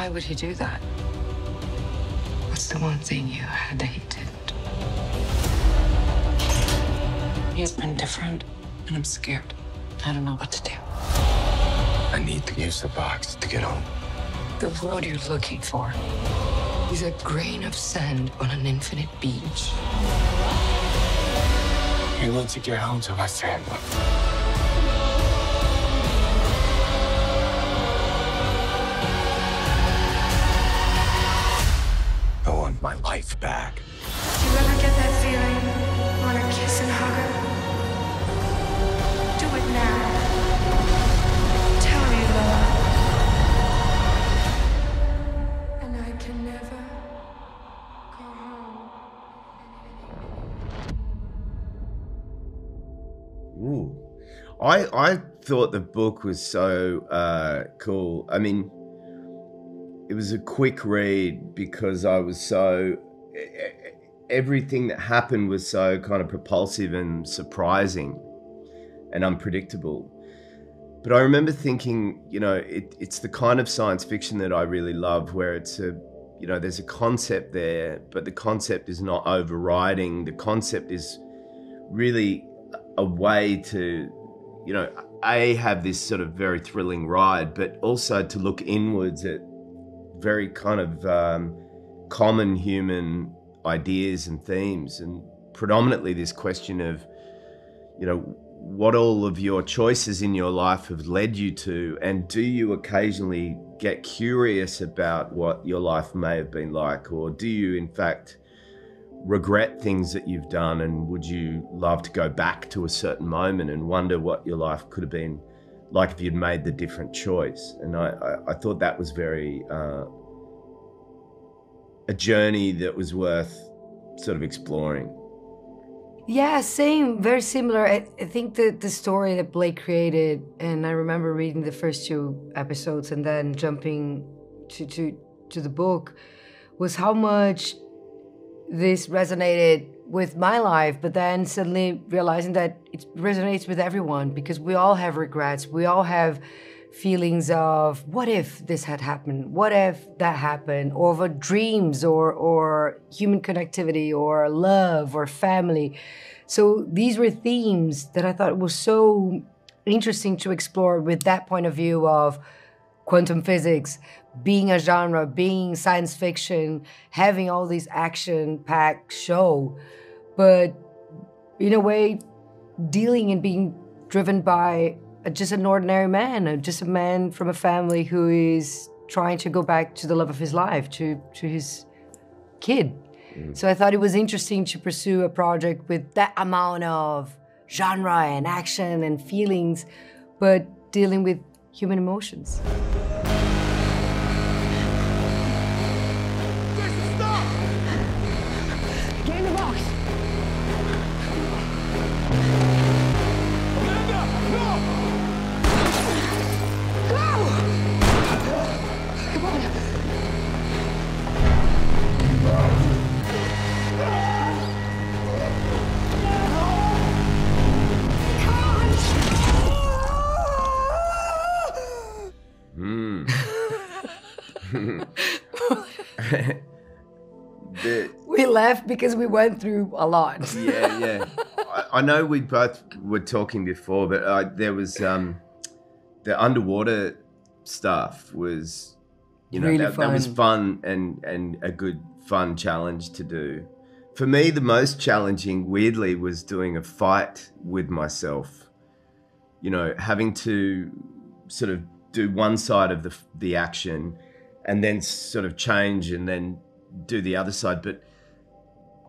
Why would he do that? What's the one thing you had that he didn't? He's been different, and I'm scared. I don't know what to do. I need to use the box to get home. The world you're looking for is a grain of sand on an infinite beach. I need to get home to my family. I want my life back. Do you ever get that feeling? Want to kiss and hug her? Do it now. Tell her you love her. And I can never go home. Ooh. I thought the book was so cool. I mean, it was a quick read because I was so... Everything that happened was so kind of propulsive and surprising and unpredictable. But I remember thinking, you know, it's the kind of science fiction that I really love, where it's a, you know, there's a concept there, but the concept is not overriding. The concept is really a way to, you know, have this sort of very thrilling ride, but also to look inwards at very kind of common human ideas and themes, and predominantly this question of, you know, what all of your choices in your life have led you to, and do you occasionally get curious about what your life may have been like, or do you in fact regret things that you've done, and would you love to go back to a certain moment and wonder what your life could have been like if you'd made the different choice? And I thought that was very a journey that was worth sort of exploring. Yeah, same, very similar. I think the story that Blake created, and I remember reading the first 2 episodes and then jumping to the book, was how much this resonated with my life, but then suddenly realizing that it resonates with everyone, because we all have regrets. We all have feelings of, what if this had happened? What if that happened? Or of dreams or human connectivity or love or family. So these were themes that I thought was so interesting to explore with that point of view of quantum physics, being a genre, being science fiction, having all these action-packed show, but in a way dealing and being driven by just an ordinary man, just a man from a family who is trying to go back to the love of his life, to his kid. So I thought it was interesting to pursue a project with that amount of genre and action and feelings, but dealing with human emotions. Get in the box! We left because we went through a lot. Yeah. I know we both were talking before, but there was the underwater stuff was, you know, really that was fun and a good fun challenge to do. For me, the most challenging, weirdly, was doing a fight with myself. You know, having to sort of do one side of the action and then sort of change and then do the other side, but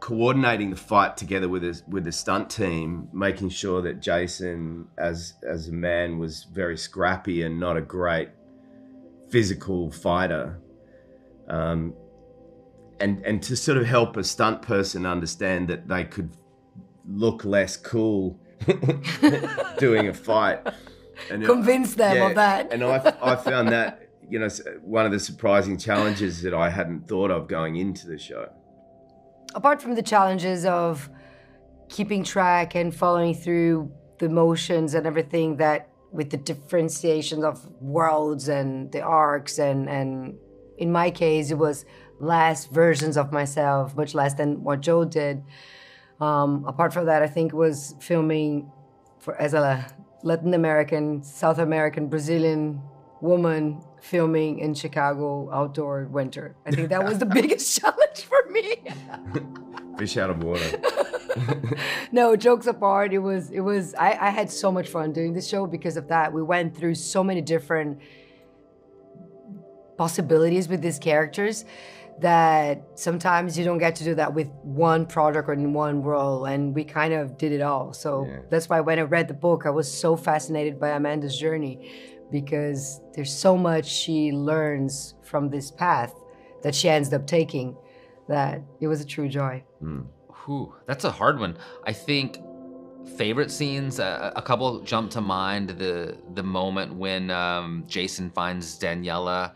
coordinating the fight together with a stunt team, making sure that Jason as a man was very scrappy and not a great physical fighter, and to sort of help a stunt person understand that they could look less cool doing a fight, and convince them of that. And I found that, you know, one of the surprising challenges that I hadn't thought of going into the show. Apart from the challenges of keeping track and following through the motions and everything, that with the differentiations of worlds and the arcs and in my case, it was less versions of myself, much less than what Joe did. Apart from that, I think it was filming as a Latin American, South American, Brazilian woman filming in Chicago outdoor winter. I think that was the biggest challenge for me. Fish out of water. No, jokes apart, I had so much fun doing this show because of that. We went through so many different possibilities with these characters that sometimes you don't get to do that with one project or in one role, and we kind of did it all. So that's why when I read the book, I was so fascinated by Amanda's journey, because there's so much she learns from this path that she ends up taking, that it was a true joy. Whew, that's a hard one. I think favorite scenes, a couple jump to mind. The moment when Jason finds Daniela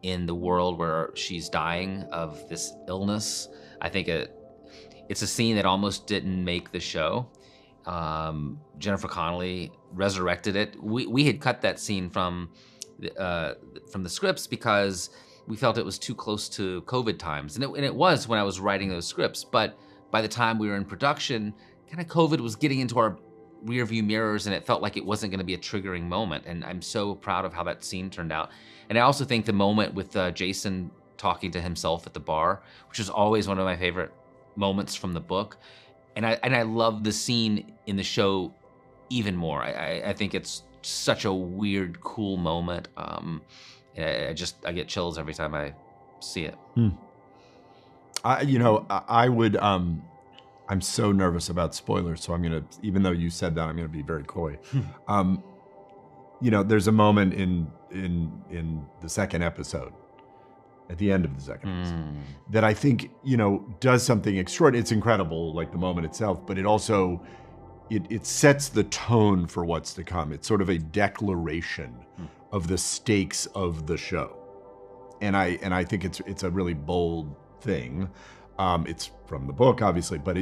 in the world where she's dying of this illness. I think it's a scene that almost didn't make the show. Jennifer Connelly resurrected it. We had cut that scene from the scripts because we felt it was too close to COVID times, and it was when I was writing those scripts. But by the time we were in production, kind of COVID was getting into our rearview mirrors, and it felt like it wasn't going to be a triggering moment. And I'm so proud of how that scene turned out. And I also think the moment with Jason talking to himself at the bar, which is always one of my favorite moments from the book. And I love the scene in the show even more. I think it's such a weird, cool moment. And I get chills every time I see it. I'm so nervous about spoilers, so I'm gonna, even though you said that, I'm gonna be very coy. There's a moment in the second episode, at the end of the second episode, that I think, does something extraordinary. It's incredible, like the moment itself, but it also, it sets the tone for what's to come. It's sort of a declaration of the stakes of the show. And I think it's a really bold thing. It's from the book, obviously, but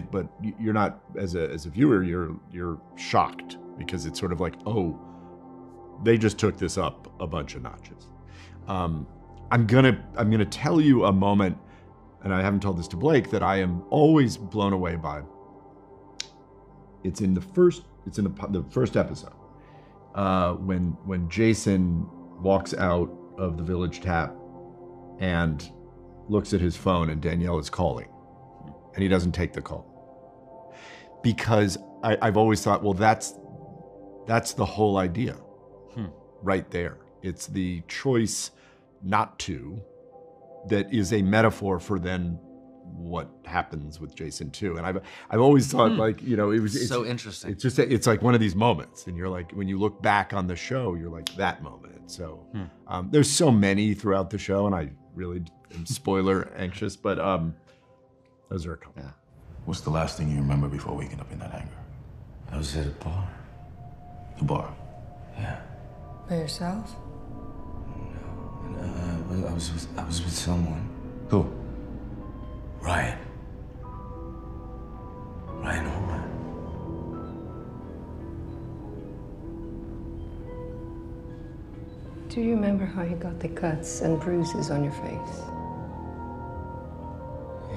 you're not, as a viewer, you're shocked, because it's sort of like, oh, they just took this up a bunch of notches. I'm gonna tell you a moment, and I haven't told this to Blake, that I am always blown away by. It's in the first episode, when Jason walks out of the village tap and looks at his phone, and Daniela's calling, and he doesn't take the call, because I've always thought, well, that's the whole idea. Right there. It's the choice not to that is a metaphor for then what happens with Jason too. And I've always thought, like, it's so interesting. It's like one of these moments, and you're like, when you look back on the show, you're like, that moment. So there's so many throughout the show, and I really am spoiler anxious, but those are a couple. Yeah. What's the last thing you remember before waking up in that hangar? I was at a bar. The bar? Yeah. By yourself? No, I was with someone. Who? Ryan. Ryan Hoover. Do you remember how you got the cuts and bruises on your face?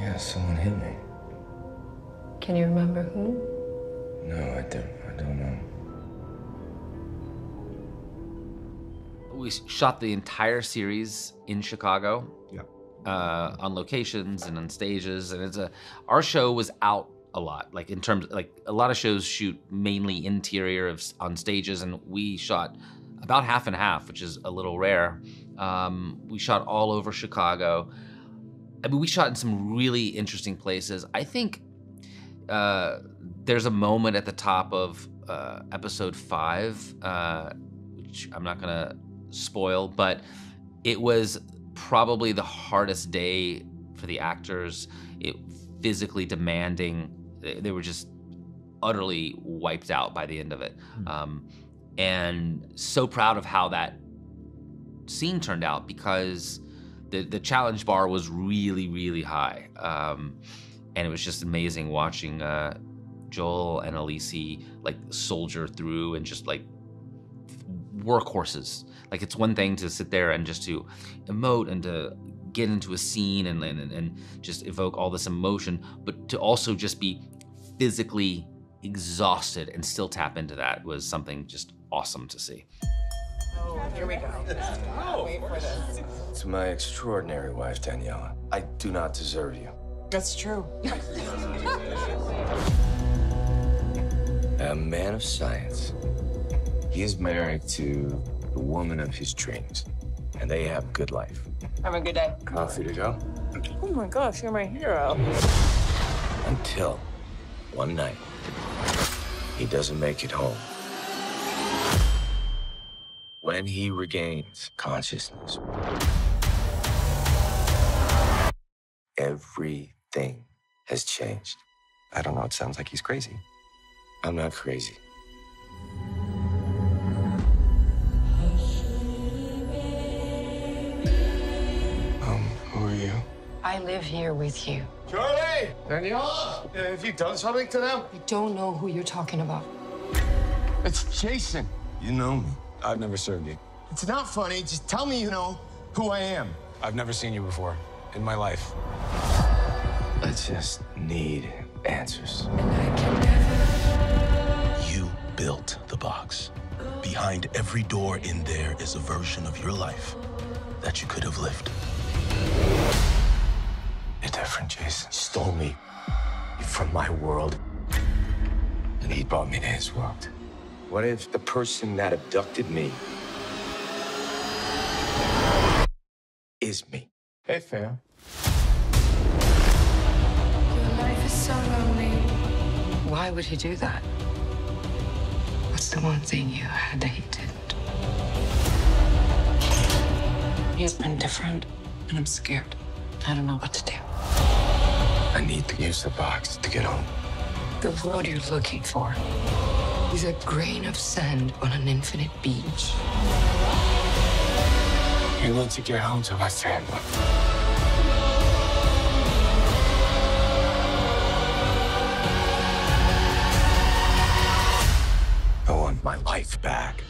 Yeah, someone hit me. Can you remember who? No, I don't know. We shot the entire series in Chicago. Yeah. On locations and on stages, and our show was out a lot. Like, in terms, like, a lot of shows shoot mainly interior on stages, and we shot about half and half, which is a little rare. We shot all over Chicago. I mean, we shot in some really interesting places. I think there's a moment at the top of episode 5, which I'm not gonna spoil, but it was probably the hardest day for the actors. It physically demanding. They were just utterly wiped out by the end of it. And so proud of how that scene turned out, because the challenge bar was really, really high. And it was just amazing watching Joel and Elise like soldier through and just like workhorses. Like, it's one thing to sit there and just to emote and to get into a scene and just evoke all this emotion, but to also just be physically exhausted and still tap into that was something just awesome to see. Oh, here we go. Wait for this. To my extraordinary wife, Daniela, I do not deserve you. That's true. A man of science. He is married to the woman of his dreams, and they have a good life. Have a good day. Coffee to go? Oh my gosh, you're my hero. Until one night, he doesn't make it home. When he regains consciousness, everything has changed. I don't know, it sounds like he's crazy. I'm not crazy. Who are you? I live here with you. Charlie! Daniela! Have you done something to them? I don't know who you're talking about. It's Jason. You know me. I've never served you. It's not funny. Just tell me you know who I am. I've never seen you before in my life. I just need answers. You built the box. Behind every door in there is a version of your life that you could have lived. You're different, Jason. Stole me from my world, and he brought me to his world. What if the person that abducted me is me? Hey, fam. Your life is so lonely. Why would he do that? What's the one thing you had that he didn't? He's been different, and I'm scared. I don't know what to do. I need to use the box to get home. The world you're looking for is a grain of sand on an infinite beach. I need to get home to my family. I want my life back.